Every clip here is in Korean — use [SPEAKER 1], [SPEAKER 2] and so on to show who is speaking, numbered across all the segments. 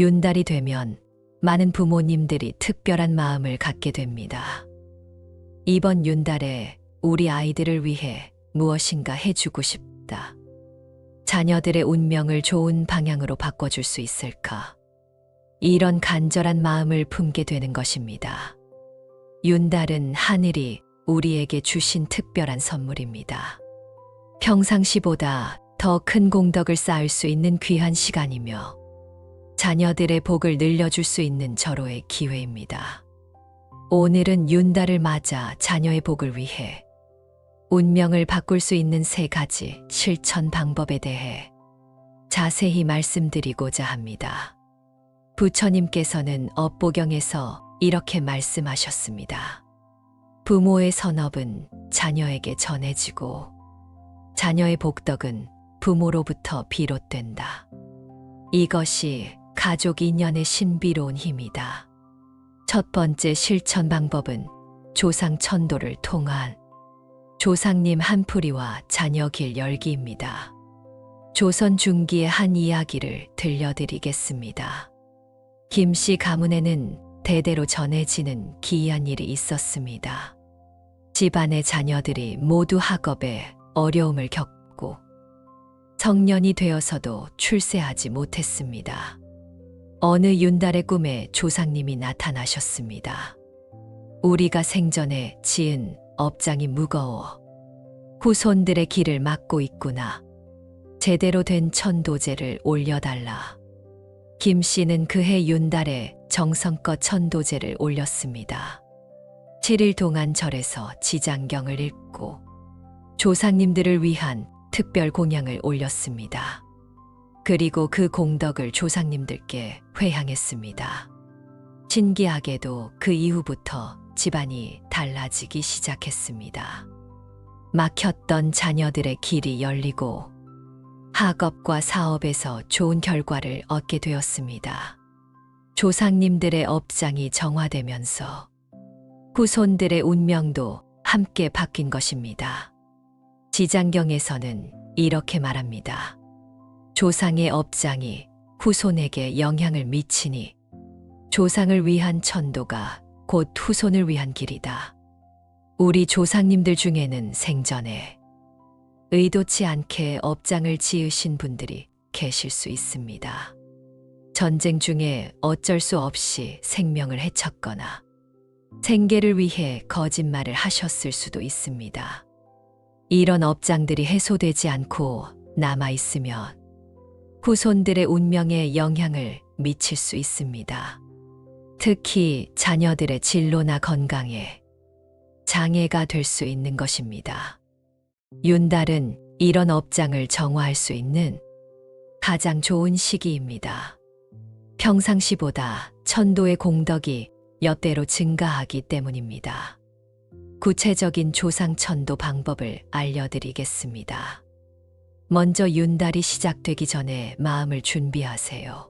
[SPEAKER 1] 윤달이 되면 많은 부모님들이 특별한 마음을 갖게 됩니다. 이번 윤달에 우리 아이들을 위해 무엇인가 해주고 싶다. 자녀들의 운명을 좋은 방향으로 바꿔줄 수 있을까? 이런 간절한 마음을 품게 되는 것입니다. 윤달은 하늘이 우리에게 주신 특별한 선물입니다. 평상시보다 더 큰 공덕을 쌓을 수 있는 귀한 시간이며 자녀들의 복을 늘려줄 수 있는 절호의 기회입니다. 오늘은 윤달을 맞아 자녀의 복을 위해 운명을 바꿀 수 있는 3가지 실천 방법에 대해 자세히 말씀드리고자 합니다. 부처님께서는 업보경에서 이렇게 말씀하셨습니다. 부모의 선업은 자녀에게 전해지고 자녀의 복덕은 부모로부터 비롯된다. 이것이 가족 인연의 신비로운 힘이다. 첫 번째 실천 방법은 조상 천도를 통한 조상님 한풀이와 자녀 길 열기입니다. 조선 중기의 한 이야기를 들려드리겠습니다. 김씨 가문에는 대대로 전해지는 기이한 일이 있었습니다. 집안의 자녀들이 모두 학업에 어려움을 겪고 성년이 되어서도 출세하지 못했습니다. 어느 윤달의 꿈에 조상님이 나타나셨습니다. 우리가 생전에 지은 업장이 무거워 후손들의 길을 막고 있구나. 제대로 된 천도제를 올려달라. 김 씨는 그해 윤달에 정성껏 천도제를 올렸습니다. 7일 동안 절에서 지장경을 읽고 조상님들을 위한 특별 공양을 올렸습니다. 그리고 그 공덕을 조상님들께 회향했습니다. 신기하게도 그 이후부터 집안이 달라지기 시작했습니다. 막혔던 자녀들의 길이 열리고 학업과 사업에서 좋은 결과를 얻게 되었습니다. 조상님들의 업장이 정화되면서 후손들의 운명도 함께 바뀐 것입니다. 지장경에서는 이렇게 말합니다. 조상의 업장이 후손에게 영향을 미치니 조상을 위한 천도가 곧 후손을 위한 길이다. 우리 조상님들 중에는 생전에 의도치 않게 업장을 지으신 분들이 계실 수 있습니다. 전쟁 중에 어쩔 수 없이 생명을 해쳤거나 생계를 위해 거짓말을 하셨을 수도 있습니다. 이런 업장들이 해소되지 않고 남아있으면 후손들의 운명에 영향을 미칠 수 있습니다. 특히 자녀들의 진로나 건강에 장애가 될 수 있는 것입니다. 윤달은 이런 업장을 정화할 수 있는 가장 좋은 시기입니다. 평상시보다 천도의 공덕이 몇 배로 증가하기 때문입니다. 구체적인 조상 천도 방법을 알려드리겠습니다. 먼저 윤달이 시작되기 전에 마음을 준비하세요.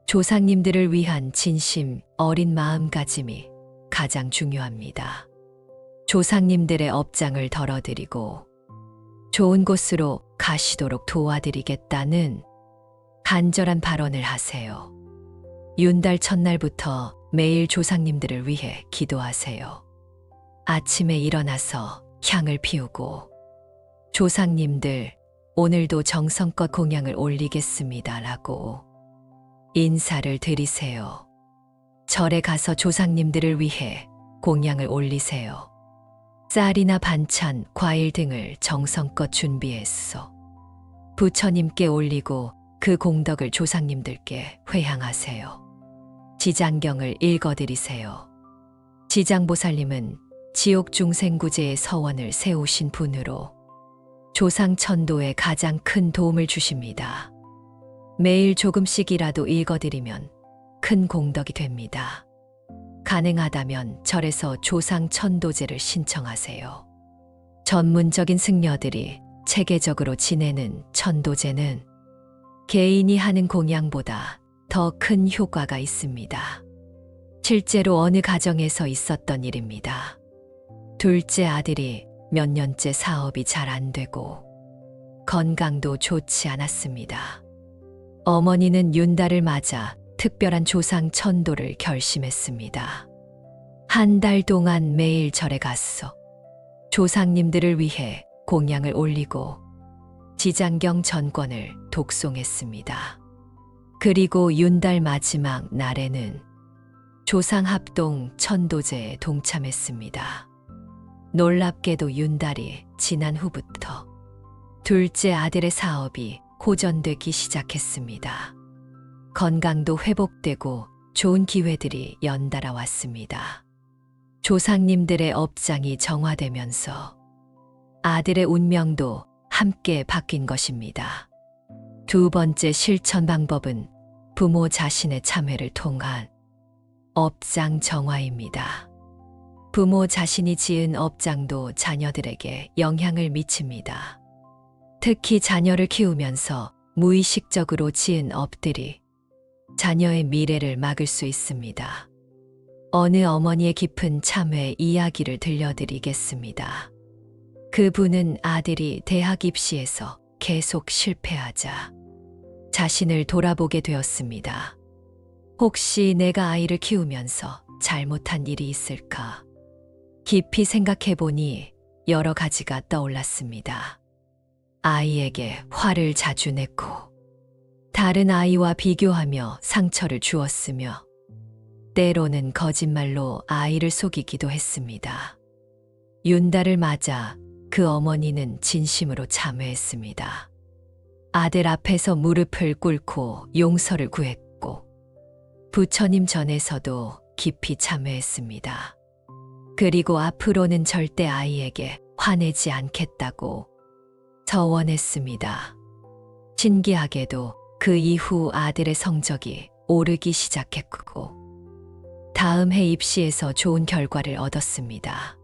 [SPEAKER 1] 조상님들을 위한 진심 어린 마음가짐이 가장 중요합니다. 조상님들의 업장을 덜어드리고 좋은 곳으로 가시도록 도와드리겠다는 간절한 발언을 하세요. 윤달 첫날부터 매일 조상님들을 위해 기도하세요. 아침에 일어나서 향을 피우고 조상님들 오늘도 정성껏 공양을 올리겠습니다 라고 인사를 드리세요. 절에 가서 조상님들을 위해 공양을 올리세요. 쌀이나 반찬, 과일 등을 정성껏 준비했어. 부처님께 올리고 그 공덕을 조상님들께 회향하세요. 지장경을 읽어드리세요. 지장보살님은 지옥중생구제의 서원을 세우신 분으로 조상천도에 가장 큰 도움을 주십니다. 매일 조금씩이라도 읽어드리면 큰 공덕이 됩니다. 가능하다면 절에서 조상천도제를 신청하세요. 전문적인 승려들이 체계적으로 지내는 천도제는 개인이 하는 공양보다 더 큰 효과가 있습니다. 실제로 어느 가정에서 있었던 일입니다. 둘째 아들이 몇 년째 사업이 잘 안 되고 건강도 좋지 않았습니다. 어머니는 윤달을 맞아 특별한 조상 천도를 결심했습니다. 한 달 동안 매일 절에 갔어. 조상님들을 위해 공양을 올리고 지장경 전권을 독송했습니다. 그리고 윤달 마지막 날에는 조상합동 천도제에 동참했습니다. 놀랍게도 윤달이 지난 후부터 둘째 아들의 사업이 호전되기 시작했습니다. 건강도 회복되고 좋은 기회들이 연달아 왔습니다. 조상님들의 업장이 정화되면서 아들의 운명도 함께 바뀐 것입니다. 두 번째 실천 방법은 부모 자신의 참회를 통한 업장 정화입니다. 부모 자신이 지은 업장도 자녀들에게 영향을 미칩니다. 특히 자녀를 키우면서 무의식적으로 지은 업들이 자녀의 미래를 막을 수 있습니다. 어느 어머니의 깊은 참회 이야기를 들려드리겠습니다. 그분은 아들이 대학 입시에서 계속 실패하자 자신을 돌아보게 되었습니다. 혹시 내가 아이를 키우면서 잘못한 일이 있을까? 깊이 생각해보니 여러 가지가 떠올랐습니다. 아이에게 화를 자주 냈고, 다른 아이와 비교하며 상처를 주었으며, 때로는 거짓말로 아이를 속이기도 했습니다. 윤달을 맞아 그 어머니는 진심으로 참회했습니다. 아들 앞에서 무릎을 꿇고 용서를 구했고, 부처님 전에서도 깊이 참회했습니다. 그리고 앞으로는 절대 아이에게 화내지 않겠다고 서원했습니다. 신기하게도 그 이후 아들의 성적이 오르기 시작했고, 다음 해 입시에서 좋은 결과를 얻었습니다.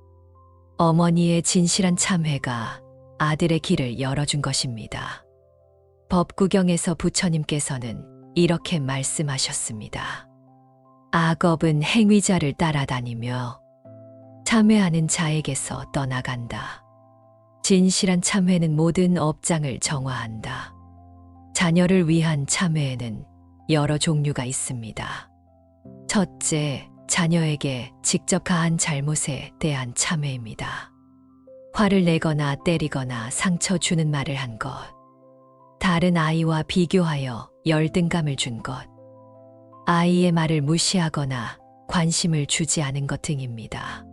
[SPEAKER 1] 어머니의 진실한 참회가 아들의 길을 열어준 것입니다. 법구경에서 부처님께서는 이렇게 말씀하셨습니다. 악업은 행위자를 따라다니며 참회하는 자에게서 떠나간다. 진실한 참회는 모든 업장을 정화한다. 자녀를 위한 참회에는 여러 종류가 있습니다. 첫째, 자녀에게 직접 가한 잘못에 대한 참회입니다. 화를 내거나 때리거나 상처 주는 말을 한 것, 다른 아이와 비교하여 열등감을 준 것, 아이의 말을 무시하거나 관심을 주지 않은 것 등입니다.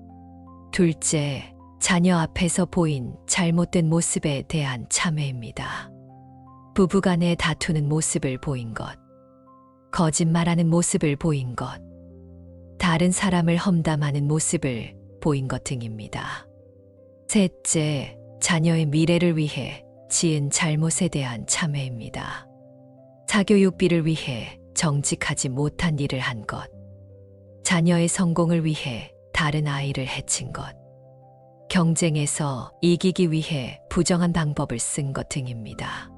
[SPEAKER 1] 둘째, 자녀 앞에서 보인 잘못된 모습에 대한 참회입니다. 부부간에 다투는 모습을 보인 것, 거짓말하는 모습을 보인 것, 다른 사람을 험담하는 모습을 보인 것 등입니다. 셋째, 자녀의 미래를 위해 지은 잘못에 대한 참회입니다. 사교육비를 위해 정직하지 못한 일을 한 것, 자녀의 성공을 위해 다른 아이를 해친 것, 경쟁에서 이기기 위해 부정한 방법을 쓴 것 등입니다.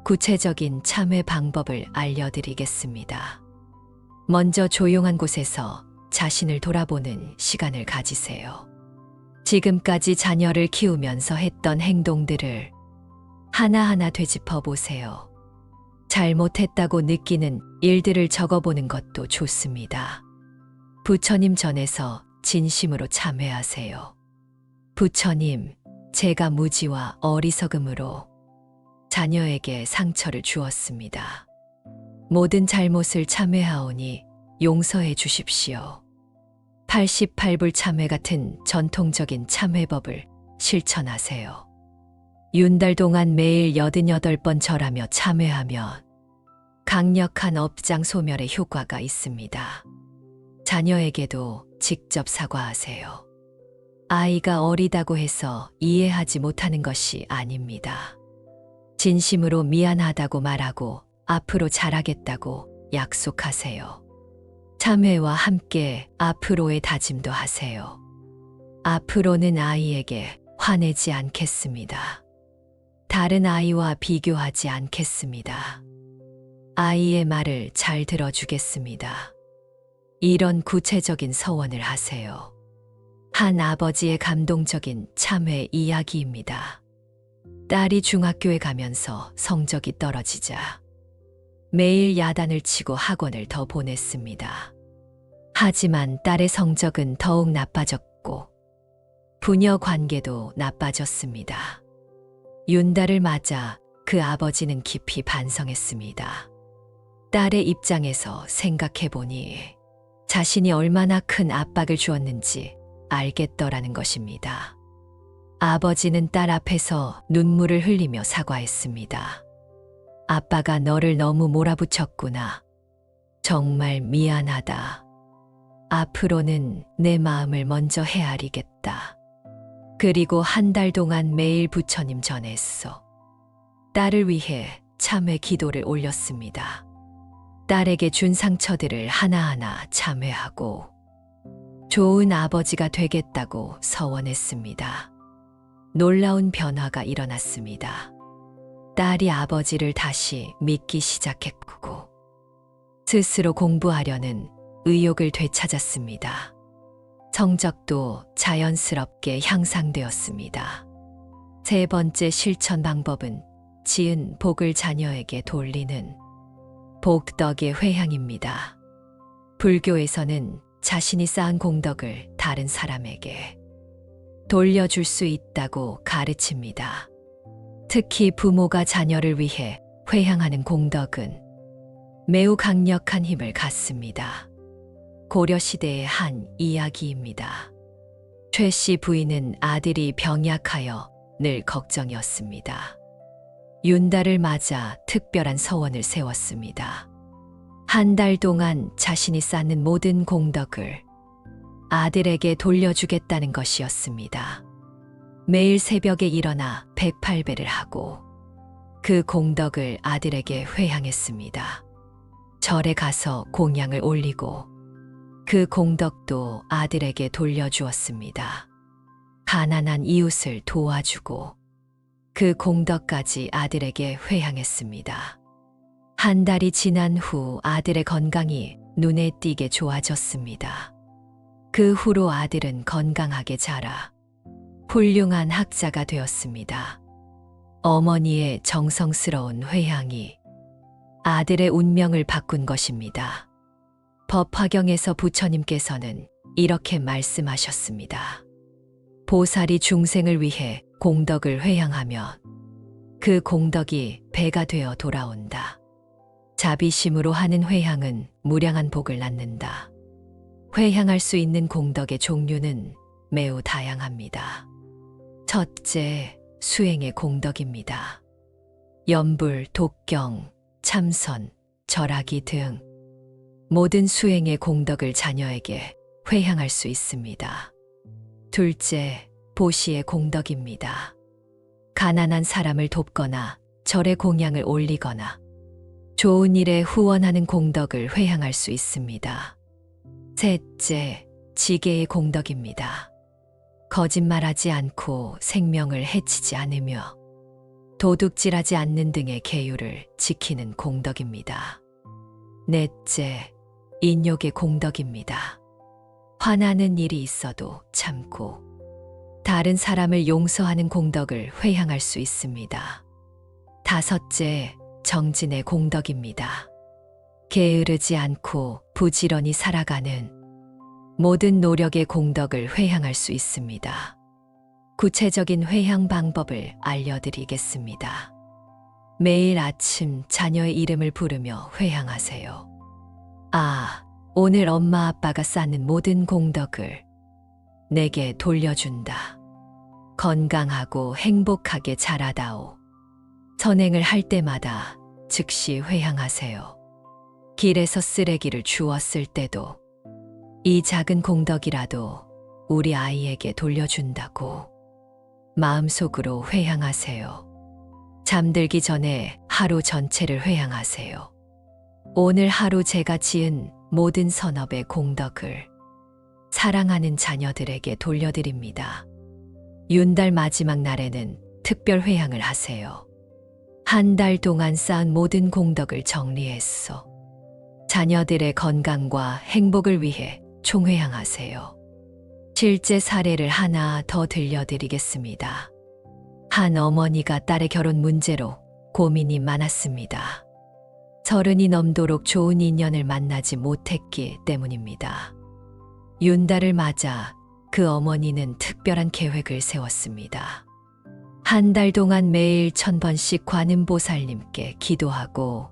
[SPEAKER 1] 구체적인 참회 방법을 알려드리겠습니다. 먼저 조용한 곳에서 자신을 돌아보는 시간을 가지세요. 지금까지 자녀를 키우면서 했던 행동들을 하나하나 되짚어 보세요. 잘못했다고 느끼는 일들을 적어보는 것도 좋습니다. 부처님 전에서 진심으로 참회하세요. 부처님, 제가 무지와 어리석음으로 자녀에게 상처를 주었습니다. 모든 잘못을 참회하오니 용서해 주십시오. 88불 참회 같은 전통적인 참회법을 실천하세요. 윤달 동안 매일 88번 절하며 참회하면 강력한 업장 소멸의 효과가 있습니다. 자녀에게도 직접 사과하세요. 아이가 어리다고 해서 이해하지 못하는 것이 아닙니다. 진심으로 미안하다고 말하고 앞으로 잘하겠다고 약속하세요. 참회와 함께 앞으로의 다짐도 하세요. 앞으로는 아이에게 화내지 않겠습니다. 다른 아이와 비교하지 않겠습니다. 아이의 말을 잘 들어주겠습니다. 이런 구체적인 서원을 하세요. 한 아버지의 감동적인 참회 이야기입니다. 딸이 중학교에 가면서 성적이 떨어지자 매일 야단을 치고 학원을 더 보냈습니다. 하지만 딸의 성적은 더욱 나빠졌고 부녀 관계도 나빠졌습니다. 윤달을 맞아 그 아버지는 깊이 반성했습니다. 딸의 입장에서 생각해보니 자신이 얼마나 큰 압박을 주었는지 알겠더라는 것입니다. 아버지는 딸 앞에서 눈물을 흘리며 사과했습니다. 아빠가 너를 너무 몰아붙였구나. 정말 미안하다. 앞으로는 내 마음을 먼저 헤아리겠다. 그리고 한 달 동안 매일 부처님 전했어. 딸을 위해 참회 기도를 올렸습니다. 딸에게 준 상처들을 하나하나 참회하고 좋은 아버지가 되겠다고 서원했습니다. 놀라운 변화가 일어났습니다. 딸이 아버지를 다시 믿기 시작했고 스스로 공부하려는 의욕을 되찾았습니다. 성적도 자연스럽게 향상되었습니다. 세 번째 실천 방법은 지은 복을 자녀에게 돌리는 복덕의 회향입니다. 불교에서는 자신이 쌓은 공덕을 다른 사람에게 돌려줄 수 있다고 가르칩니다. 특히 부모가 자녀를 위해 회향하는 공덕은 매우 강력한 힘을 갖습니다. 고려시대의 한 이야기입니다. 최 씨 부인은 아들이 병약하여 늘 걱정이었습니다. 윤달을 맞아 특별한 서원을 세웠습니다. 한 달 동안 자신이 쌓는 모든 공덕을 아들에게 돌려주겠다는 것이었습니다. 매일 새벽에 일어나 108배를 하고 그 공덕을 아들에게 회향했습니다. 절에 가서 공양을 올리고 그 공덕도 아들에게 돌려주었습니다. 가난한 이웃을 도와주고 그 공덕까지 아들에게 회향했습니다. 한 달이 지난 후 아들의 건강이 눈에 띄게 좋아졌습니다. 그 후로 아들은 건강하게 자라 훌륭한 학자가 되었습니다. 어머니의 정성스러운 회향이 아들의 운명을 바꾼 것입니다. 법화경에서 부처님께서는 이렇게 말씀하셨습니다. 보살이 중생을 위해 공덕을 회향하면 그 공덕이 배가 되어 돌아온다. 자비심으로 하는 회향은 무량한 복을 낳는다. 회향할 수 있는 공덕의 종류는 매우 다양합니다. 첫째, 수행의 공덕입니다. 염불, 독경, 참선, 절하기 등 모든 수행의 공덕을 자녀에게 회향할 수 있습니다. 둘째, 보시의 공덕입니다. 가난한 사람을 돕거나 절에 공양을 올리거나 좋은 일에 후원하는 공덕을 회향할 수 있습니다. 셋째, 지계의 공덕입니다. 거짓말하지 않고 생명을 해치지 않으며 도둑질하지 않는 등의 계율을 지키는 공덕입니다. 넷째, 인욕의 공덕입니다. 화나는 일이 있어도 참고 다른 사람을 용서하는 공덕을 회향할 수 있습니다. 다섯째, 정진의 공덕입니다. 게으르지 않고 부지런히 살아가는 모든 노력의 공덕을 회향할 수 있습니다. 구체적인 회향 방법을 알려드리겠습니다. 매일 아침 자녀의 이름을 부르며 회향하세요. 아, 오늘 엄마 아빠가 쌓는 모든 공덕을 내게 돌려준다. 건강하고 행복하게 자라다오. 선행을 할 때마다 즉시 회향하세요. 길에서 쓰레기를 주웠을 때도 이 작은 공덕이라도 우리 아이에게 돌려준다고 마음속으로 회향하세요. 잠들기 전에 하루 전체를 회향하세요. 오늘 하루 제가 지은 모든 선업의 공덕을 사랑하는 자녀들에게 돌려드립니다. 윤달 마지막 날에는 특별 회향을 하세요. 한 달 동안 쌓은 모든 공덕을 정리했어. 자녀들의 건강과 행복을 위해 총회향하세요. 실제 사례를 하나 더 들려드리겠습니다. 한 어머니가 딸의 결혼 문제로 고민이 많았습니다. 서른이 넘도록 좋은 인연을 만나지 못했기 때문입니다. 윤달을 맞아 그 어머니는 특별한 계획을 세웠습니다. 한 달 동안 매일 1000번씩 관음보살님께 기도하고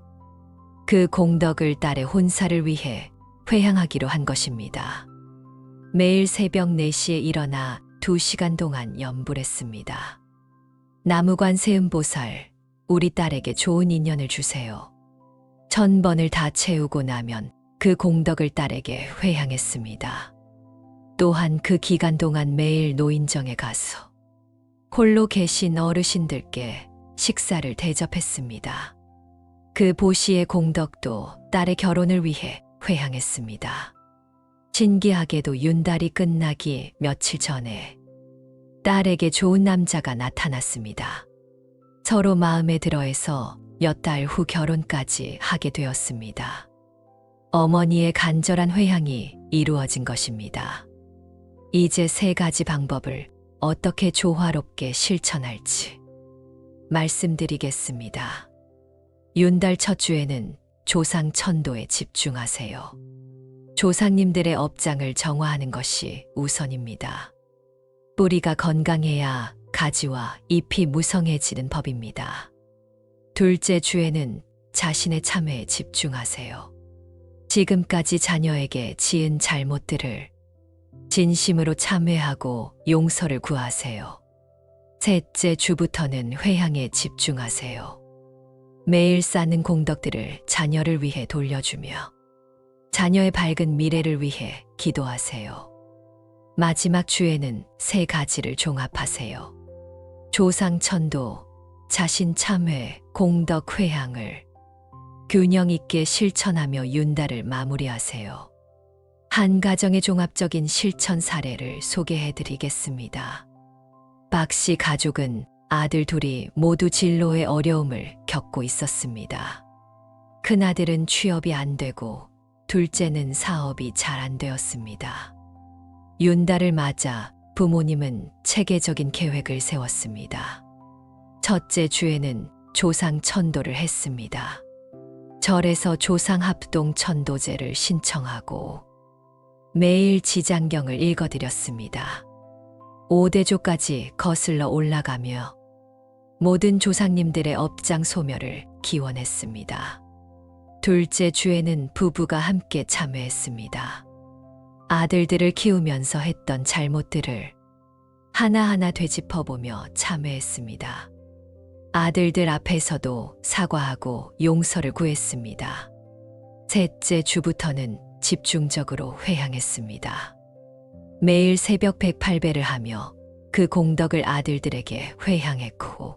[SPEAKER 1] 그 공덕을 딸의 혼사를 위해 회향하기로 한 것입니다. 매일 새벽 4시에 일어나 2시간 동안 염불했습니다. 나무관 세음보살, 우리 딸에게 좋은 인연을 주세요. 1000번을 다 채우고 나면 그 공덕을 딸에게 회향했습니다. 또한 그 기간 동안 매일 노인정에 가서 홀로 계신 어르신들께 식사를 대접했습니다. 그 보시의 공덕도 딸의 결혼을 위해 회향했습니다. 신기하게도 윤달이 끝나기 며칠 전에 딸에게 좋은 남자가 나타났습니다. 서로 마음에 들어해서 몇 달 후 결혼까지 하게 되었습니다. 어머니의 간절한 회향이 이루어진 것입니다. 이제 3가지 방법을 어떻게 조화롭게 실천할지 말씀드리겠습니다. 윤달 첫 주에는 조상 천도에 집중하세요. 조상님들의 업장을 정화하는 것이 우선입니다. 뿌리가 건강해야 가지와 잎이 무성해지는 법입니다. 둘째 주에는 자신의 참회에 집중하세요. 지금까지 자녀에게 지은 잘못들을 진심으로 참회하고 용서를 구하세요. 셋째 주부터는 회향에 집중하세요. 매일 쌓는 공덕들을 자녀를 위해 돌려주며 자녀의 밝은 미래를 위해 기도하세요. 마지막 주에는 3가지를 종합하세요. 조상천도, 자신 참회, 공덕 회향을 균형 있게 실천하며 윤달을 마무리하세요. 한 가정의 종합적인 실천 사례를 소개해 드리겠습니다. 박 씨 가족은 아들 둘이 모두 진로의 어려움을 겪고 있었습니다. 큰아들은 취업이 안 되고 둘째는 사업이 잘 안 되었습니다. 윤달을 맞아 부모님은 체계적인 계획을 세웠습니다. 첫째 주에는 조상 천도를 했습니다. 절에서 조상 합동 천도제를 신청하고 매일 지장경을 읽어드렸습니다. 5대조까지 거슬러 올라가며 모든 조상님들의 업장 소멸을 기원했습니다. 둘째 주에는 부부가 함께 참회했습니다. 아들들을 키우면서 했던 잘못들을 하나하나 되짚어보며 참회했습니다. 아들들 앞에서도 사과하고 용서를 구했습니다. 셋째 주부터는 집중적으로 회향했습니다. 매일 새벽 108배를 하며 그 공덕을 아들들에게 회향했고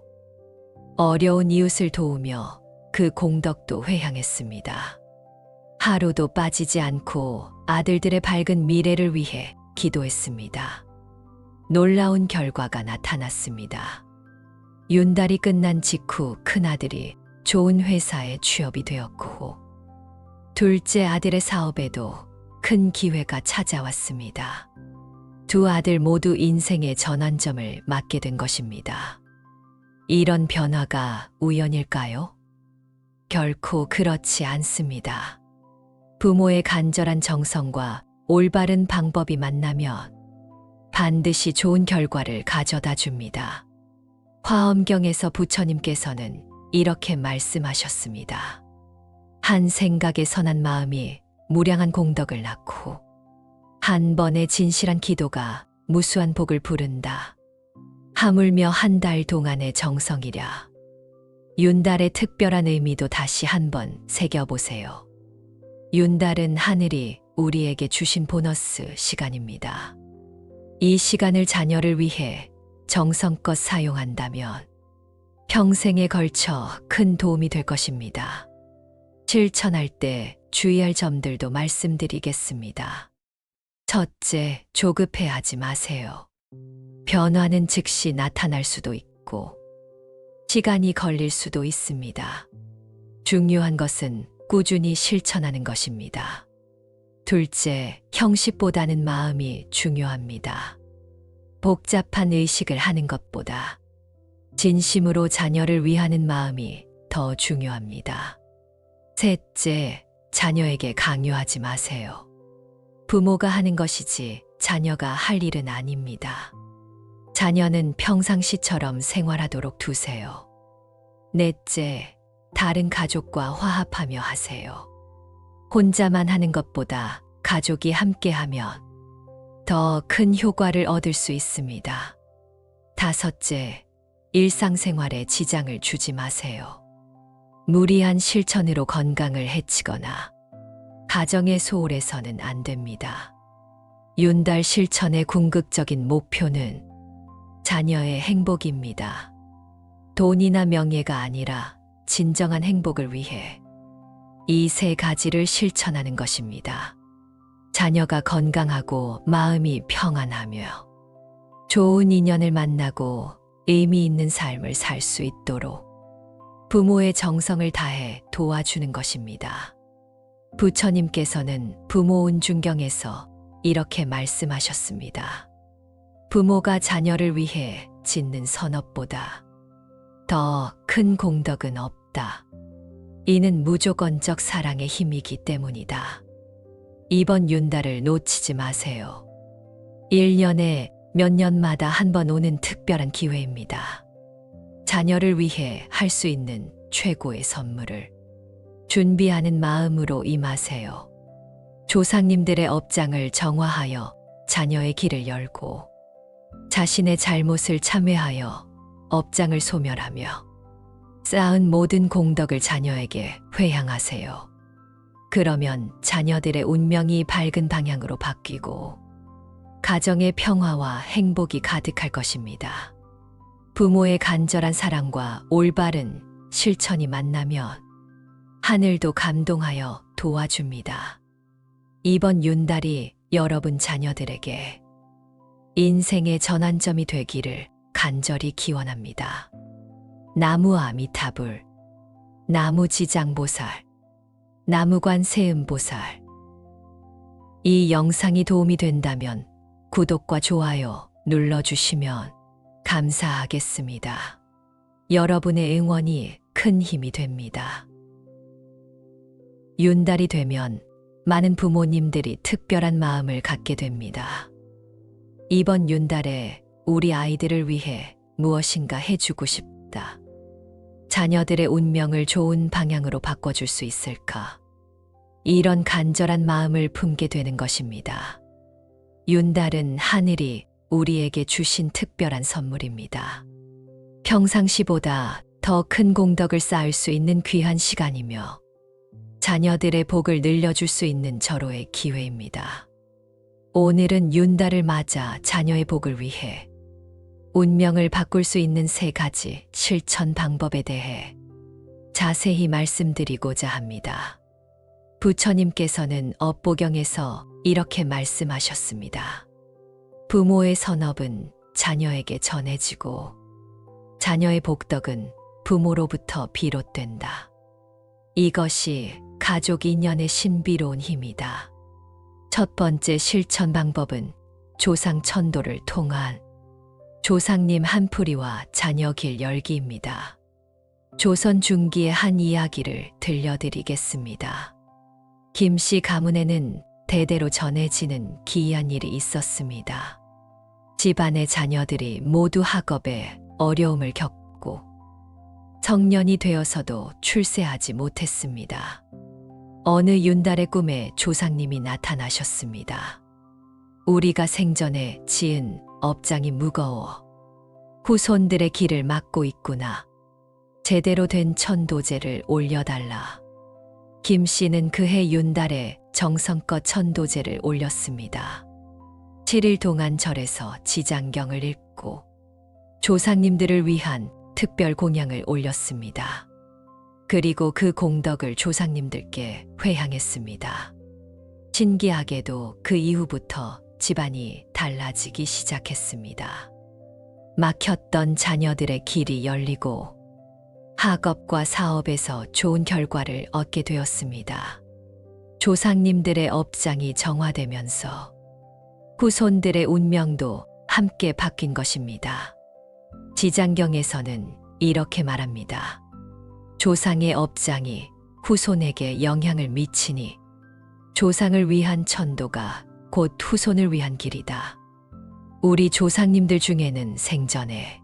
[SPEAKER 1] 어려운 이웃을 도우며 그 공덕도 회향했습니다. 하루도 빠지지 않고 아들들의 밝은 미래를 위해 기도했습니다. 놀라운 결과가 나타났습니다. 윤달이 끝난 직후 큰아들이 좋은 회사에 취업이 되었고 둘째 아들의 사업에도 큰 기회가 찾아왔습니다. 두 아들 모두 인생의 전환점을 맞게 된 것입니다. 이런 변화가 우연일까요? 결코 그렇지 않습니다. 부모의 간절한 정성과 올바른 방법이 만나면 반드시 좋은 결과를 가져다 줍니다. 화엄경에서 부처님께서는 이렇게 말씀하셨습니다. 한 생각의 선한 마음이 무량한 공덕을 낳고 한 번의 진실한 기도가 무수한 복을 부른다. 하물며 한 달 동안의 정성이랴. 윤달의 특별한 의미도 다시 한번 새겨보세요. 윤달은 하늘이 우리에게 주신 보너스 시간입니다. 이 시간을 자녀를 위해 정성껏 사용한다면 평생에 걸쳐 큰 도움이 될 것입니다. 실천할 때 주의할 점들도 말씀드리겠습니다. 첫째, 조급해하지 마세요. 변화는 즉시 나타날 수도 있고 시간이 걸릴 수도 있습니다. 중요한 것은 꾸준히 실천하는 것입니다. 둘째, 형식보다는 마음이 중요합니다. 복잡한 의식을 하는 것보다 진심으로 자녀를 위하는 마음이 더 중요합니다. 셋째, 자녀에게 강요하지 마세요. 부모가 하는 것이지 자녀가 할 일은 아닙니다. 자녀는 평상시처럼 생활하도록 두세요. 넷째, 다른 가족과 화합하며 하세요. 혼자만 하는 것보다 가족이 함께하면 더 큰 효과를 얻을 수 있습니다. 다섯째, 일상생활에 지장을 주지 마세요. 무리한 실천으로 건강을 해치거나 가정의 소홀해서는 안 됩니다. 윤달 실천의 궁극적인 목표는 자녀의 행복입니다. 돈이나 명예가 아니라 진정한 행복을 위해 이 세 가지를 실천하는 것입니다. 자녀가 건강하고 마음이 평안하며 좋은 인연을 만나고 의미 있는 삶을 살 수 있도록 부모의 정성을 다해 도와주는 것입니다. 부처님께서는 부모운 중경에서 이렇게 말씀하셨습니다. 부모가 자녀를 위해 짓는 선업보다 더 큰 공덕은 없다. 이는 무조건적 사랑의 힘이기 때문이다. 이번 윤달을 놓치지 마세요. 1년에 몇 년마다 한 번 오는 특별한 기회입니다. 자녀를 위해 할 수 있는 최고의 선물을 준비하는 마음으로 임하세요. 조상님들의 업장을 정화하여 자녀의 길을 열고 자신의 잘못을 참회하여 업장을 소멸하며 쌓은 모든 공덕을 자녀에게 회향하세요. 그러면 자녀들의 운명이 밝은 방향으로 바뀌고 가정의 평화와 행복이 가득할 것입니다. 부모의 간절한 사랑과 올바른 실천이 만나면 하늘도 감동하여 도와줍니다. 이번 윤달이 여러분 자녀들에게 인생의 전환점이 되기를 간절히 기원합니다. 나무 아미타불, 나무지장보살, 나무관세음보살. 이 영상이 도움이 된다면 구독과 좋아요 눌러주시면 감사하겠습니다. 여러분의 응원이 큰 힘이 됩니다. 윤달이 되면 많은 부모님들이 특별한 마음을 갖게 됩니다. 이번 윤달에 우리 아이들을 위해 무엇인가 해주고 싶다. 자녀들의 운명을 좋은 방향으로 바꿔줄 수 있을까? 이런 간절한 마음을 품게 되는 것입니다. 윤달은 하늘이 우리에게 주신 특별한 선물입니다. 평상시보다 더 큰 공덕을 쌓을 수 있는 귀한 시간이며 자녀들의 복을 늘려줄 수 있는 절호의 기회입니다. 오늘은 윤달을 맞아 자녀의 복을 위해 운명을 바꿀 수 있는 세 가지 실천 방법에 대해 자세히 말씀드리고자 합니다. 부처님께서는 업보경에서 이렇게 말씀하셨습니다. 부모의 선업은 자녀에게 전해지고 자녀의 복덕은 부모로부터 비롯된다. 이것이 가족 인연의 신비로운 힘이다. 첫 번째 실천 방법은 조상 천도를 통한 조상님 한풀이와 자녀 길 열기입니다. 조선 중기의 한 이야기를 들려드리겠습니다. 김씨 가문에는 대대로 전해지는 기이한 일이 있었습니다. 집안의 자녀들이 모두 학업에 어려움을 겪고 청년이 되어서도 출세하지 못했습니다. 어느 윤달의 꿈에 조상님이 나타나셨습니다. 우리가 생전에 지은 업장이 무거워 후손들의 길을 막고 있구나. 제대로 된 천도제를 올려달라. 김 씨는 그해 윤달에 정성껏 천도제를 올렸습니다. 7일 동안 절에서 지장경을 읽고 조상님들을 위한 특별 공양을 올렸습니다. 그리고 그 공덕을 조상님들께 회향했습니다. 신기하게도 그 이후부터 집안이 달라지기 시작했습니다. 막혔던 자녀들의 길이 열리고 학업과 사업에서 좋은 결과를 얻게 되었습니다. 조상님들의 업장이 정화되면서 후손들의 운명도 함께 바뀐 것입니다. 지장경에서는 이렇게 말합니다. 조상의 업장이 후손에게 영향을 미치니 조상을 위한 천도가 곧 후손을 위한 길이다. 우리 조상님들 중에는 생전에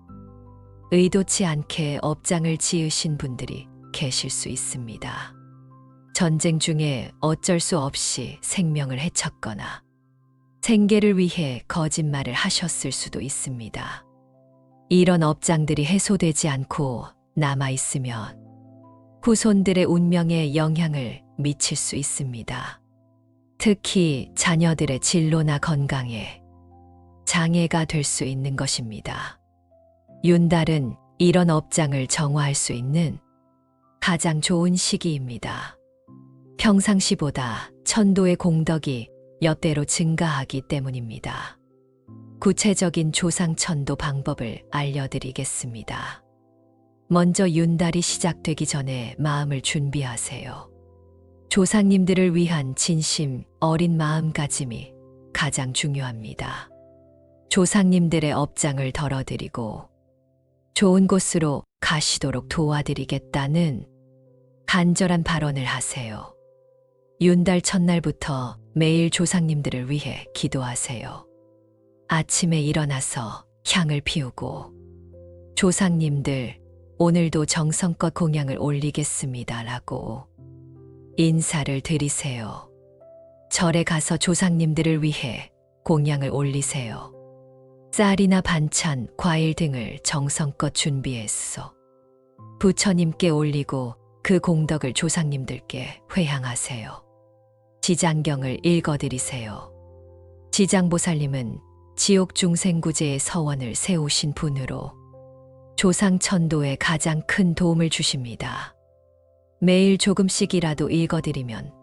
[SPEAKER 1] 의도치 않게 업장을 지으신 분들이 계실 수 있습니다. 전쟁 중에 어쩔 수 없이 생명을 해쳤거나 생계를 위해 거짓말을 하셨을 수도 있습니다. 이런 업장들이 해소되지 않고 남아있으면 후손들의 운명에 영향을 미칠 수 있습니다. 특히 자녀들의 진로나 건강에 장애가 될 수 있는 것입니다. 윤달은 이런 업장을 정화할 수 있는 가장 좋은 시기입니다. 평상시보다 천도의 공덕이 몇 배로 증가하기 때문입니다. 구체적인 조상천도 방법을 알려드리겠습니다. 먼저 윤달이 시작되기 전에 마음을 준비하세요. 조상님들을 위한 진심 어린 마음가짐이 가장 중요합니다. 조상님들의 업장을 덜어드리고 좋은 곳으로 가시도록 도와드리겠다는 간절한 발언을 하세요. 윤달 첫날부터 매일 조상님들을 위해 기도하세요. 아침에 일어나서 향을 피우고 조상님들 오늘도 정성껏 공양을 올리겠습니다 라고 인사를 드리세요. 절에 가서 조상님들을 위해 공양을 올리세요. 쌀이나 반찬, 과일 등을 정성껏 준비했어. 부처님께 올리고 그 공덕을 조상님들께 회향하세요. 지장경을 읽어드리세요. 지장보살님은 지옥중생구제의 서원을 세우신 분으로 조상천도에 가장 큰 도움을 주십니다. 매일 조금씩이라도 읽어드리면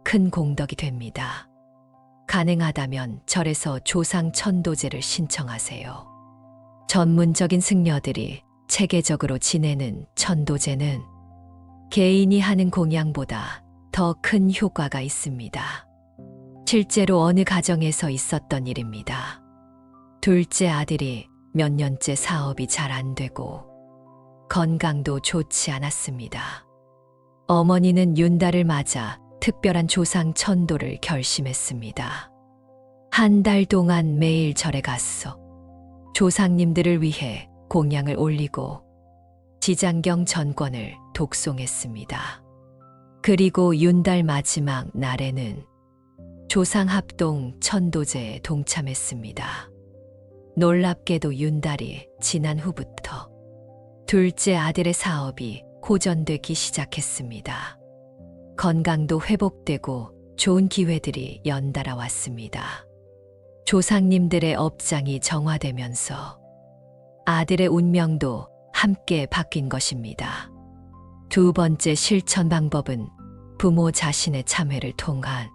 [SPEAKER 1] 큰 공덕이 됩니다. 가능하다면 절에서 조상천도제를 신청하세요. 전문적인 승려들이 체계적으로 지내는 천도제는 개인이 하는 공양보다 더 큰 효과가 있습니다. 실제로 어느 가정에서 있었던 일입니다. 둘째 아들이 몇 년째 사업이 잘 안 되고 건강도 좋지 않았습니다. 어머니는 윤달을 맞아 특별한 조상 천도를 결심했습니다. 한 달 동안 매일 절에 갔어. 조상님들을 위해 공양을 올리고 지장경 전권을 독송했습니다. 그리고 윤달 마지막 날에는 조상합동 천도제에 동참했습니다. 놀랍게도 윤달이 지난 후부터 둘째 아들의 사업이 호전되기 시작했습니다. 건강도 회복되고 좋은 기회들이 연달아 왔습니다. 조상님들의 업장이 정화되면서 아들의 운명도 함께 바뀐 것입니다. 두 번째 실천 방법은 부모 자신의 참회를 통한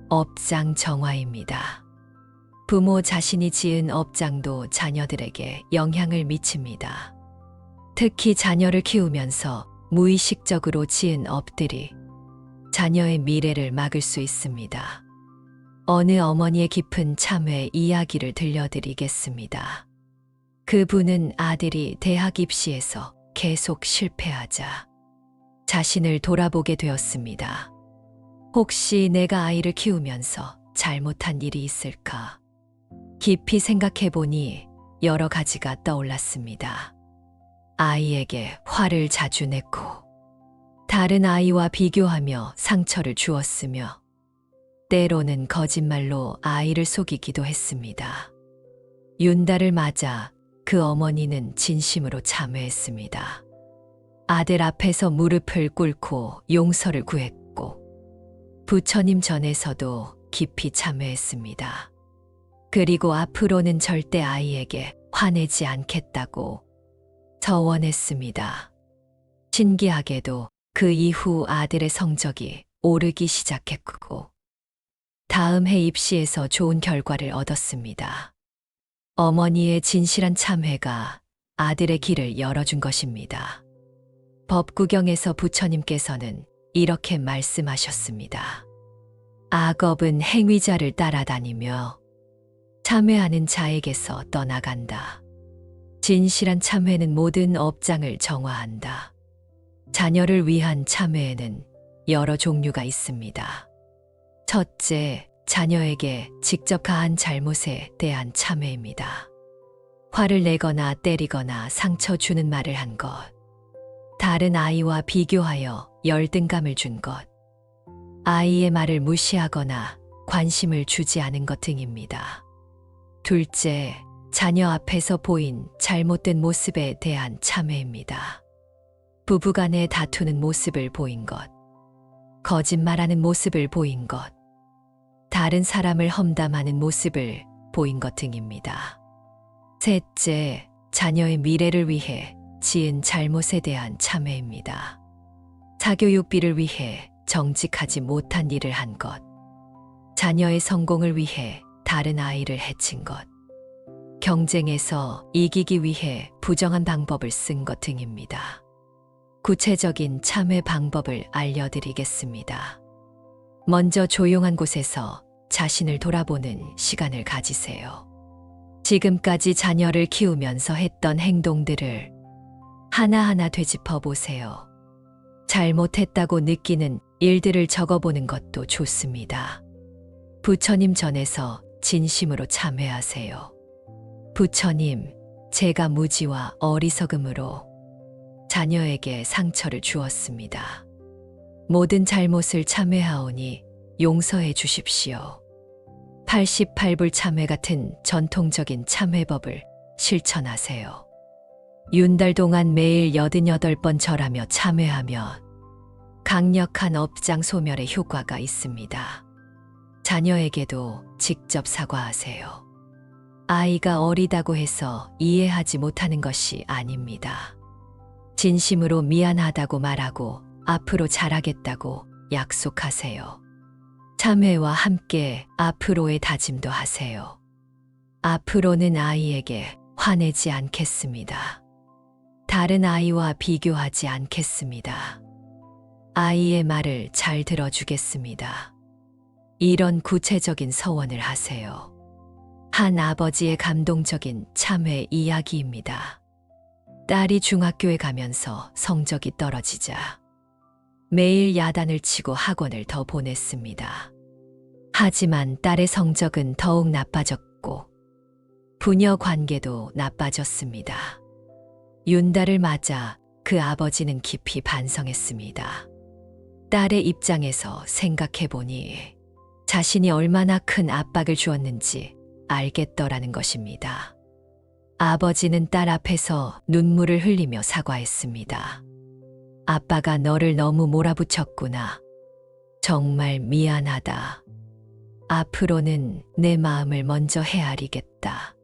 [SPEAKER 1] 업장 정화입니다. 부모 자신이 지은 업장도 자녀들에게 영향을 미칩니다. 특히 자녀를 키우면서 무의식적으로 지은 업들이 자녀의 미래를 막을 수 있습니다. 어느 어머니의 깊은 참회 이야기를 들려드리겠습니다. 그분은 아들이 대학 입시에서 계속 실패하자 자신을 돌아보게 되었습니다. 혹시 내가 아이를 키우면서 잘못한 일이 있을까? 깊이 생각해보니 여러 가지가 떠올랐습니다. 아이에게 화를 자주 냈고, 다른 아이와 비교하며 상처를 주었으며, 때로는 거짓말로 아이를 속이기도 했습니다. 윤달을 맞아 그 어머니는 진심으로 참회했습니다. 아들 앞에서 무릎을 꿇고 용서를 구했고, 부처님 전에서도 깊이 참회했습니다. 그리고 앞으로는 절대 아이에게 화내지 않겠다고 서원했습니다. 신기하게도 그 이후 아들의 성적이 오르기 시작했고, 다음 해 입시에서 좋은 결과를 얻었습니다. 어머니의 진실한 참회가 아들의 길을 열어준 것입니다. 법구경에서 부처님께서는 이렇게 말씀하셨습니다. 악업은 행위자를 따라다니며 참회하는 자에게서 떠나간다. 진실한 참회는 모든 업장을 정화한다. 자녀를 위한 참회에는 여러 종류가 있습니다. 첫째, 자녀에게 직접 가한 잘못에 대한 참회입니다. 화를 내거나 때리거나 상처 주는 말을 한 것, 다른 아이와 비교하여 열등감을 준 것, 아이의 말을 무시하거나 관심을 주지 않은 것 등입니다. 둘째, 자녀 앞에서 보인 잘못된 모습에 대한 참회입니다. 부부간에 다투는 모습을 보인 것, 거짓말하는 모습을 보인 것, 다른 사람을 험담하는 모습을 보인 것 등입니다. 셋째, 자녀의 미래를 위해 지은 잘못에 대한 참회입니다. 사교육비를 위해 정직하지 못한 일을 한 것, 자녀의 성공을 위해 다른 아이를 해친 것, 경쟁에서 이기기 위해 부정한 방법을 쓴 것 등입니다. 구체적인 참회 방법을 알려드리겠습니다. 먼저 조용한 곳에서 자신을 돌아보는 시간을 가지세요. 지금까지 자녀를 키우면서 했던 행동들을 하나하나 되짚어 보세요. 잘못했다고 느끼는 일들을 적어보는 것도 좋습니다. 부처님 전에서 진심으로 참회하세요. 부처님, 제가 무지와 어리석음으로 자녀에게 상처를 주었습니다. 모든 잘못을 참회하오니 용서해 주십시오. 88불 참회 같은 전통적인 참회법을 실천하세요. 윤달 동안 매일 88번 절하며 참회하면 강력한 업장 소멸의 효과가 있습니다. 자녀에게도 직접 사과하세요. 아이가 어리다고 해서 이해하지 못하는 것이 아닙니다. 진심으로 미안하다고 말하고 앞으로 잘하겠다고 약속하세요. 참회와 함께 앞으로의 다짐도 하세요. 앞으로는 아이에게 화내지 않겠습니다. 다른 아이와 비교하지 않겠습니다. 아이의 말을 잘 들어주겠습니다. 이런 구체적인 서원을 하세요. 한 아버지의 감동적인 참회 이야기입니다. 딸이 중학교에 가면서 성적이 떨어지자 매일 야단을 치고 학원을 더 보냈습니다. 하지만 딸의 성적은 더욱 나빠졌고 부녀 관계도 나빠졌습니다. 윤달을 맞아 그 아버지는 깊이 반성했습니다. 딸의 입장에서 생각해보니 자신이 얼마나 큰 압박을 주었는지 알겠더라는 것입니다. 아버지는 딸 앞에서 눈물을 흘리며 사과했습니다. 아빠가 너를 너무 몰아붙였구나. 정말 미안하다. 앞으로는 내 마음을 먼저 헤아리겠다.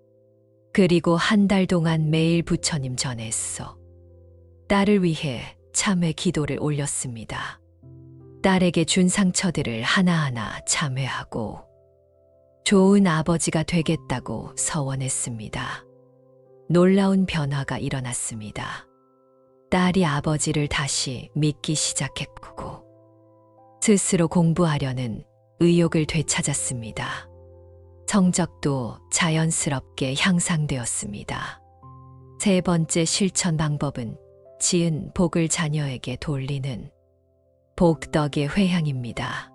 [SPEAKER 1] 그리고 한 달 동안 매일 부처님 전했어. 딸을 위해 참회 기도를 올렸습니다. 딸에게 준 상처들을 하나하나 참회하고 좋은 아버지가 되겠다고 서원했습니다. 놀라운 변화가 일어났습니다. 딸이 아버지를 다시 믿기 시작했고 스스로 공부하려는 의욕을 되찾았습니다. 성적도 자연스럽게 향상되었습니다. 세 번째 실천 방법은 지은 복을 자녀에게 돌리는 복덕의 회향입니다.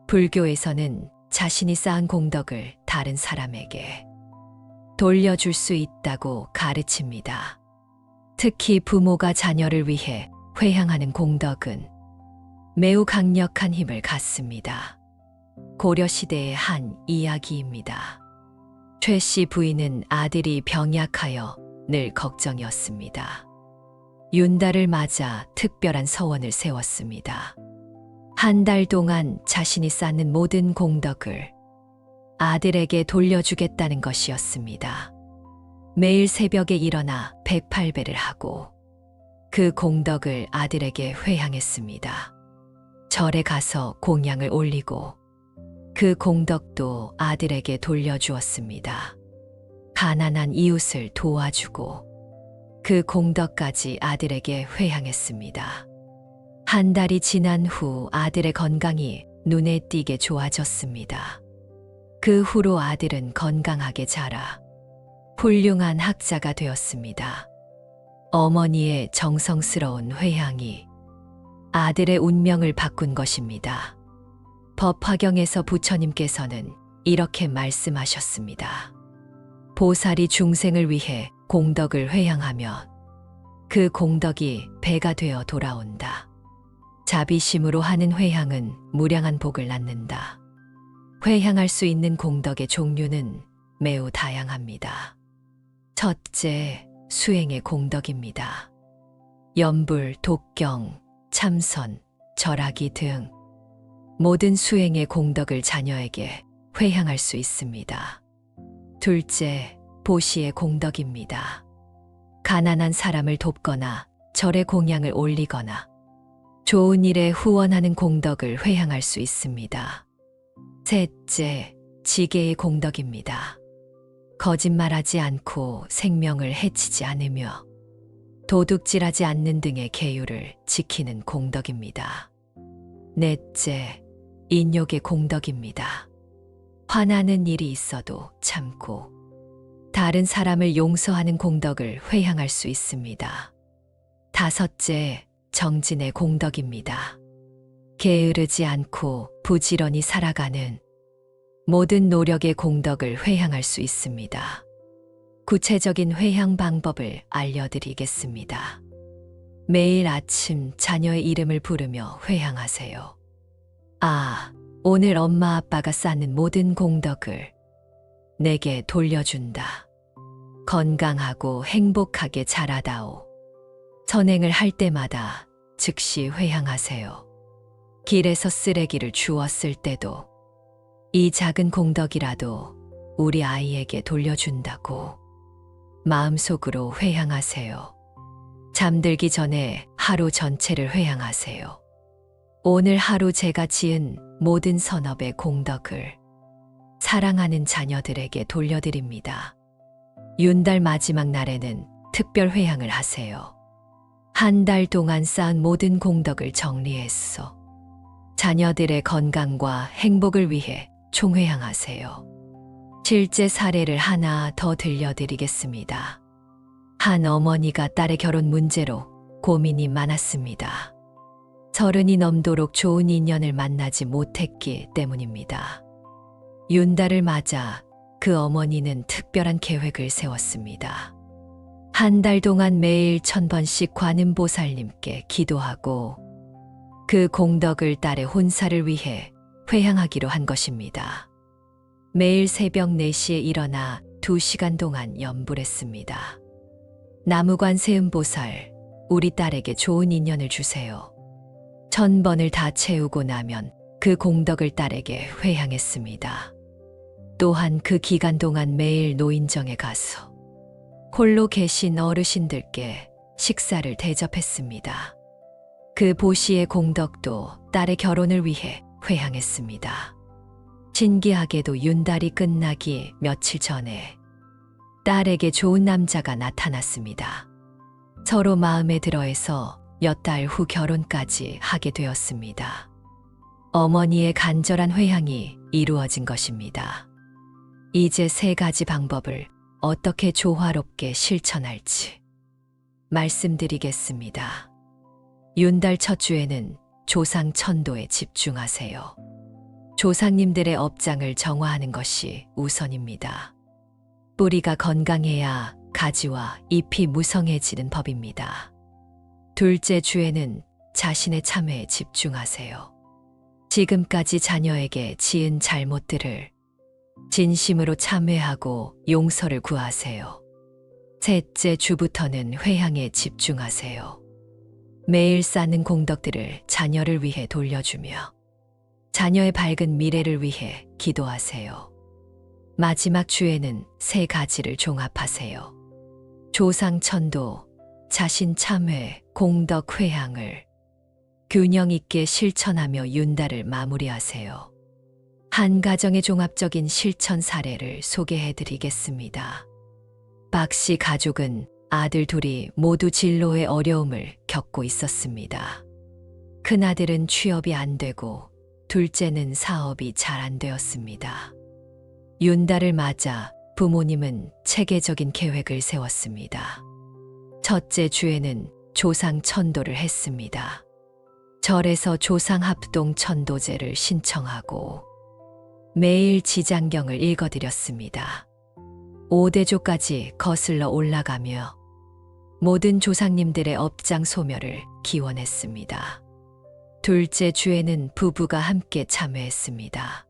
[SPEAKER 1] 불교에서는 자신이 쌓은 공덕을 다른 사람에게 돌려줄 수 있다고 가르칩니다. 특히 부모가 자녀를 위해 회향하는 공덕은 매우 강력한 힘을 갖습니다. 고려시대의 한 이야기입니다. 최 씨 부인은 아들이 병약하여 늘 걱정이었습니다. 윤달을 맞아 특별한 서원을 세웠습니다. 한 달 동안 자신이 쌓는 모든 공덕을 아들에게 돌려주겠다는 것이었습니다. 매일 새벽에 일어나 108배를 하고 그 공덕을 아들에게 회향했습니다. 절에 가서 공양을 올리고 그 공덕도 아들에게 돌려주었습니다. 가난한 이웃을 도와주고 그 공덕까지 아들에게 회향했습니다. 한 달이 지난 후 아들의 건강이 눈에 띄게 좋아졌습니다. 그 후로 아들은 건강하게 자라 훌륭한 학자가 되었습니다. 어머니의 정성스러운 회향이 아들의 운명을 바꾼 것입니다. 법화경에서 부처님께서는 이렇게 말씀하셨습니다. 보살이 중생을 위해 공덕을 회향하면 그 공덕이 배가 되어 돌아온다. 자비심으로 하는 회향은 무량한 복을 낳는다. 회향할 수 있는 공덕의 종류는 매우 다양합니다. 첫째, 수행의 공덕입니다. 염불, 독경, 참선, 절하기 등 모든 수행의 공덕을 자녀에게 회향할 수 있습니다. 둘째, 보시의 공덕입니다. 가난한 사람을 돕거나 절에 공양을 올리거나 좋은 일에 후원하는 공덕을 회향할 수 있습니다. 셋째, 지계의 공덕입니다. 거짓말하지 않고 생명을 해치지 않으며 도둑질하지 않는 등의 계율을 지키는 공덕입니다. 넷째, 인욕의 공덕입니다. 화나는 일이 있어도 참고 다른 사람을 용서하는 공덕을 회향할 수 있습니다. 다섯째, 정진의 공덕입니다. 게으르지 않고 부지런히 살아가는 모든 노력의 공덕을 회향할 수 있습니다. 구체적인 회향 방법을 알려드리겠습니다. 매일 아침 자녀의 이름을 부르며 회향하세요. 아, 오늘 엄마 아빠가 쌓는 모든 공덕을 내게 돌려준다. 건강하고 행복하게 자라다오. 선행을 할 때마다 즉시 회향하세요. 길에서 쓰레기를 주웠을 때도 이 작은 공덕이라도 우리 아이에게 돌려준다고 마음속으로 회향하세요. 잠들기 전에 하루 전체를 회향하세요. 오늘 하루 제가 지은 모든 선업의 공덕을 사랑하는 자녀들에게 돌려드립니다. 윤달 마지막 날에는 특별 회향을 하세요. 한 달 동안 쌓은 모든 공덕을 정리했어. 자녀들의 건강과 행복을 위해 총회향하세요. 실제 사례를 하나 더 들려드리겠습니다. 한 어머니가 딸의 결혼 문제로 고민이 많았습니다. 30이 넘도록 좋은 인연을 만나지 못했기 때문입니다. 윤달을 맞아 그 어머니는 특별한 계획을 세웠습니다. 한 달 동안 매일 1000번씩 관음보살님께 기도하고 그 공덕을 딸의 혼사를 위해 회향하기로 한 것입니다. 매일 새벽 4시에 일어나 2시간 동안 염불했습니다. 나무관세음보살, 우리 딸에게 좋은 인연을 주세요. 1000번을 다 채우고 나면 그 공덕을 딸에게 회향했습니다. 또한 그 기간 동안 매일 노인정에 가서 홀로 계신 어르신들께 식사를 대접했습니다. 그 보시의 공덕도 딸의 결혼을 위해 회향했습니다. 신기하게도 윤달이 끝나기 며칠 전에 딸에게 좋은 남자가 나타났습니다. 서로 마음에 들어해서 몇 달 후 결혼까지 하게 되었습니다. 어머니의 간절한 회향이 이루어진 것입니다. 이제 3가지 방법을 어떻게 조화롭게 실천할지 말씀드리겠습니다. 윤달 첫 주에는 조상 천도에 집중하세요. 조상님들의 업장을 정화하는 것이 우선입니다. 뿌리가 건강해야 가지와 잎이 무성해지는 법입니다. 둘째 주에는 자신의 참회에 집중하세요. 지금까지 자녀에게 지은 잘못들을 진심으로 참회하고 용서를 구하세요. 셋째 주부터는 회향에 집중하세요. 매일 쌓는 공덕들을 자녀를 위해 돌려주며 자녀의 밝은 미래를 위해 기도하세요. 마지막 주에는 3가지를 종합하세요. 조상천도, 자신 참회, 공덕 회향을 균형 있게 실천하며 윤달을 마무리하세요. 한 가정의 종합적인 실천 사례를 소개해 드리겠습니다. 박 씨 가족은 아들 둘이 모두 진로의 어려움을 겪고 있었습니다. 큰아들은 취업이 안 되고 둘째는 사업이 잘 안 되었습니다. 윤달을 맞아 부모님은 체계적인 계획을 세웠습니다. 첫째 주에는 조상 천도를 했습니다. 절에서 조상합동 천도제를 신청하고 매일 지장경을 읽어드렸습니다. 5대조까지 거슬러 올라가며 모든 조상님들의 업장 소멸을 기원했습니다. 둘째 주에는 부부가 함께 참회했습니다.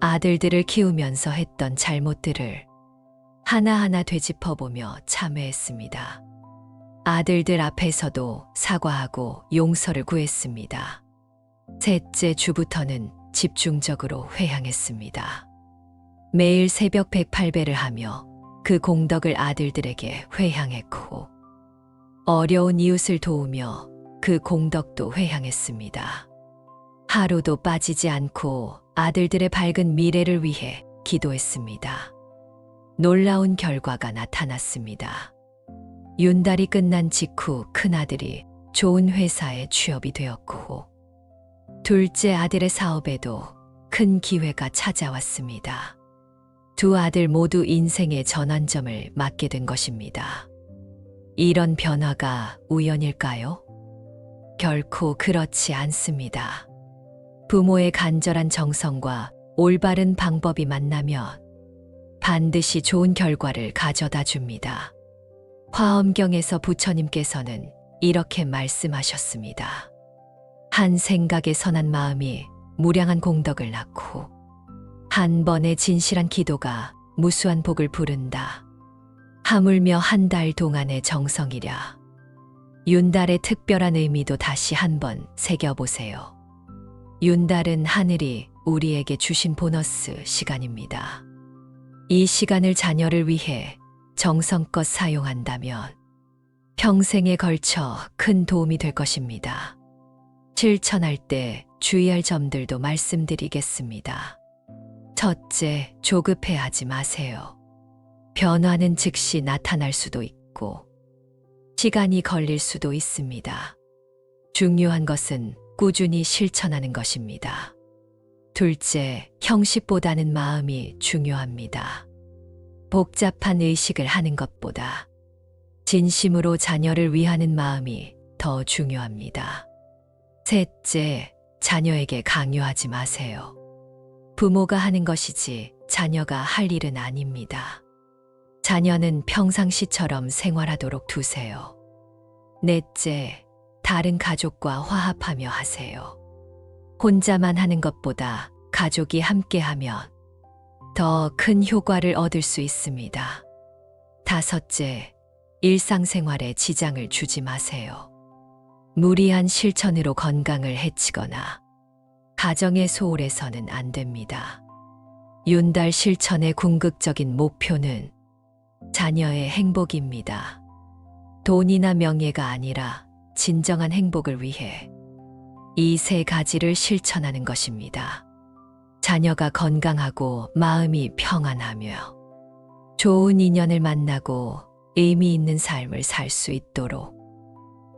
[SPEAKER 1] 아들들을 키우면서 했던 잘못들을 하나하나 되짚어보며 참회했습니다. 아들들 앞에서도 사과하고 용서를 구했습니다. 셋째 주부터는 집중적으로 회향했습니다. 매일 새벽 108배를 하며 그 공덕을 아들들에게 회향했고 어려운 이웃을 도우며 그 공덕도 회향했습니다. 하루도 빠지지 않고 아들들의 밝은 미래를 위해 기도했습니다. 놀라운 결과가 나타났습니다. 윤달이 끝난 직후 큰아들이 좋은 회사에 취업이 되었고 둘째 아들의 사업에도 큰 기회가 찾아왔습니다. 두 아들 모두 인생의 전환점을 맞게 된 것입니다. 이런 변화가 우연일까요? 결코 그렇지 않습니다. 부모의 간절한 정성과 올바른 방법이 만나면 반드시 좋은 결과를 가져다 줍니다. 화엄경에서 부처님께서는 이렇게 말씀하셨습니다. 한 생각의 선한 마음이 무량한 공덕을 낳고 한 번의 진실한 기도가 무수한 복을 부른다. 하물며 한 달 동안의 정성이랴. 윤달의 특별한 의미도 다시 한번 새겨보세요. 윤달은 하늘이 우리에게 주신 보너스 시간입니다. 이 시간을 자녀를 위해 정성껏 사용한다면 평생에 걸쳐 큰 도움이 될 것입니다. 실천할 때 주의할 점들도 말씀드리겠습니다. 첫째, 조급해하지 마세요. 변화는 즉시 나타날 수도 있고 시간이 걸릴 수도 있습니다. 중요한 것은 꾸준히 실천하는 것입니다. 둘째, 형식보다는 마음이 중요합니다. 복잡한 의식을 하는 것보다 진심으로 자녀를 위하는 마음이 더 중요합니다. 셋째, 자녀에게 강요하지 마세요. 부모가 하는 것이지 자녀가 할 일은 아닙니다. 자녀는 평상시처럼 생활하도록 두세요. 넷째, 다른 가족과 화합하며 하세요. 혼자만 하는 것보다 가족이 함께하면 더 큰 효과를 얻을 수 있습니다. 다섯째, 일상생활에 지장을 주지 마세요. 무리한 실천으로 건강을 해치거나 가정의 소홀해서는 안 됩니다. 윤달 실천의 궁극적인 목표는 자녀의 행복입니다. 돈이나 명예가 아니라 진정한 행복을 위해 이 세 가지를 실천하는 것입니다. 자녀가 건강하고 마음이 평안하며 좋은 인연을 만나고 의미 있는 삶을 살 수 있도록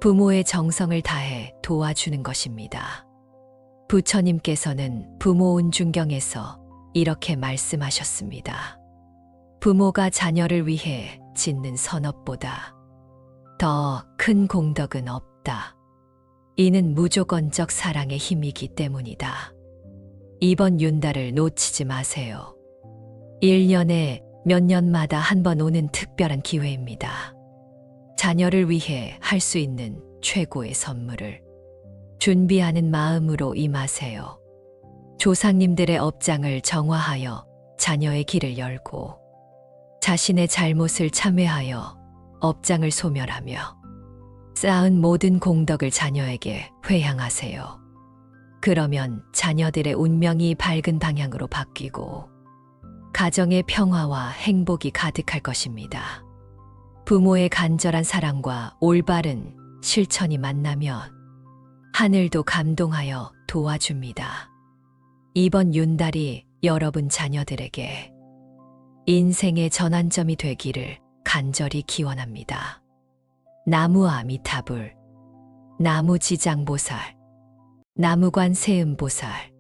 [SPEAKER 1] 부모의 정성을 다해 도와주는 것입니다. 부처님께서는 부모운중경에서 이렇게 말씀하셨습니다. 부모가 자녀를 위해 짓는 선업보다 더 큰 공덕은 없다. 이는 무조건적 사랑의 힘이기 때문이다. 이번 윤달을 놓치지 마세요. 1년에 몇 년마다 한 번 오는 특별한 기회입니다. 자녀를 위해 할 수 있는 최고의 선물을 준비하는 마음으로 임하세요. 조상님들의 업장을 정화하여 자녀의 길을 열고 자신의 잘못을 참회하여 업장을 소멸하며 쌓은 모든 공덕을 자녀에게 회향하세요. 그러면 자녀들의 운명이 밝은 방향으로 바뀌고 가정의 평화와 행복이 가득할 것입니다. 부모의 간절한 사랑과 올바른 실천이 만나면 하늘도 감동하여 도와줍니다. 이번 윤달이 여러분 자녀들에게 인생의 전환점이 되기를 간절히 기원합니다. 나무 아미타불, 나무지장보살, 나무관 세음보살,